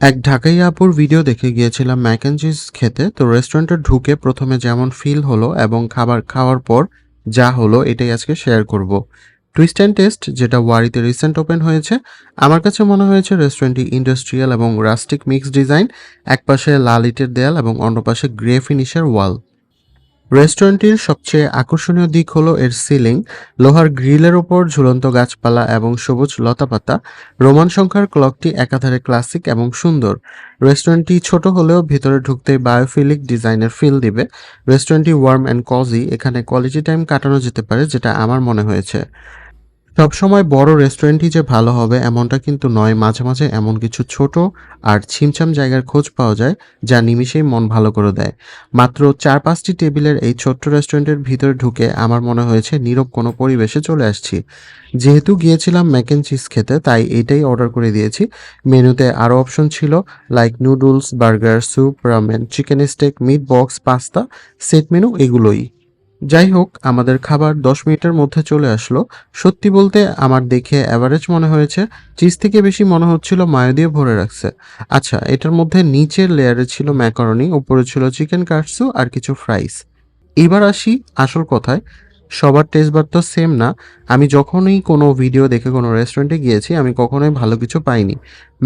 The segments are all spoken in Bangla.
এক ঢাকাই আপুর ভিডিও দেখে গিয়েছিলাম ম্যাক অ্যান্ড চিজ খেতে। তো রেস্টুরেন্টে ঢুকে প্রথমে যেমন ফিল হলো এবং খাবার খাওয়ার পর যা হলো এটাই আজকে শেয়ার করব। টুইস্ট অ্যান্ড টেস্ট যেটা ওয়ারিতে রিসেন্ট ওপেন হয়েছে, আমার কাছে মনে হয়েছে রেস্টুরেন্টটি ইন্ডাস্ট্রিয়াল এবং রাস্টিক মিক্স ডিজাইন। এক পাশে লাল ইটের দেয়াল এবং অন্য পাশে গ্রে ফিনিশের ওয়াল। রেস্টুরেন্টটির সবচেয়ে আকর্ষণীয় দিক হলো এর সিলিং, লোহার গ্রিলের ওপর ঝুলন্ত গাছপালা এবং সবুজ লতাপাতা। রোমান সংখ্যার ক্লকটি একাধারে ক্লাসিক এবং সুন্দর। রেস্টুরেন্টটি ছোট হলেও ভিতরে ঢুকতেই বায়োফিলিক ডিজাইনের ফিল দিবে। রেস্টুরেন্টটি ওয়ার্ম অ্যান্ড কজি, এখানে কোয়ালিটি টাইম কাটানো যেতে পারে, যেটা আমার মনে হয়েছে। সবসময় বড় রেস্টুরেন্টই যে ভালো হবে এমনটা কিন্তু নয়, মাঝে মাঝে এমন কিছু ছোট আর ছিমছাম জায়গার খোঁজ পাওয়া যায় যা নিমিষেই মন ভালো করে দেয়। মাত্র 4-5টি টেবিলের এই ছোট্ট রেস্টুরেন্টের ভিতরে ঢুকে আমার মনে হয়েছে নীরব কোনো পরিবেশে চলে আসছি। যেহেতু গিয়েছিলাম ম্যাক অ্যান্ড চিজ খেতে, তাই এটাই অর্ডার করে দিয়েছি। মেনুতে আরও অপশন ছিল, like noodles, burger, soup, ramen, chicken stake, meat box, pasta, set menu, এগুলোই। যাই হোক, আমাদের খাবার 10 মিনিটের মধ্যে চলে আসলো। সত্যি বলতে আমার দেখে অ্যাভারেজ মনে হয়েছে, চিজ থেকে বেশি মনে হচ্ছিল মায়ো দিয়ে ভরে রাখছে। আচ্ছা, এটার মধ্যে নিচের লেয়ারে ছিল ম্যাকারনি, উপরে ছিল চিকেন কাটসু আর কিছু ফ্রাইস। এবার আসি আসল কথায়। সবার টেস্ট বার তো সেম না। আমি যখনই কোনো ভিডিও দেখে কোনো রেস্টুরেন্টে গিয়েছি, আমি কখনোই ভালো কিছু পাইনি।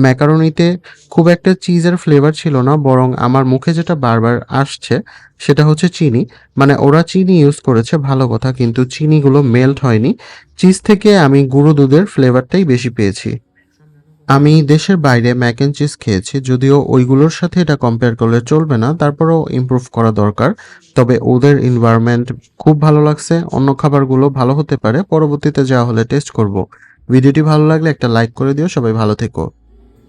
ম্যাকারনিতে খুব একটা চিজের ফ্লেভার ছিল না, বরং আমার মুখে যেটা বারবার আসছে সেটা হচ্ছে চিনি। মানে ওরা চিনি ইউজ করেছে ভালো কথা, কিন্তু চিনিগুলো মেল্ট হয়নি। চিজ থেকে আমি গুঁড়ো দুধের ফ্লেভারটাই বেশি পেয়েছি। আমি দেশের বাইরে ম্যাক অ্যান্ড চিজ খেয়েছি, যদিও ওইগুলোর সাথে এটা কম্পেয়ার করলে চলবে না, তারপরেও ইমপ্রুভ করা দরকার। তবে ওদের এনভায়রনমেন্ট খুব ভালো লাগছে। অন্য খাবারগুলো ভালো হতে পারে, পরবর্তীতে যাওয়া হলে টেস্ট করব। ভিডিওটি ভালো লাগলে একটা লাইক করে দিও। সবাই ভালো থেকো।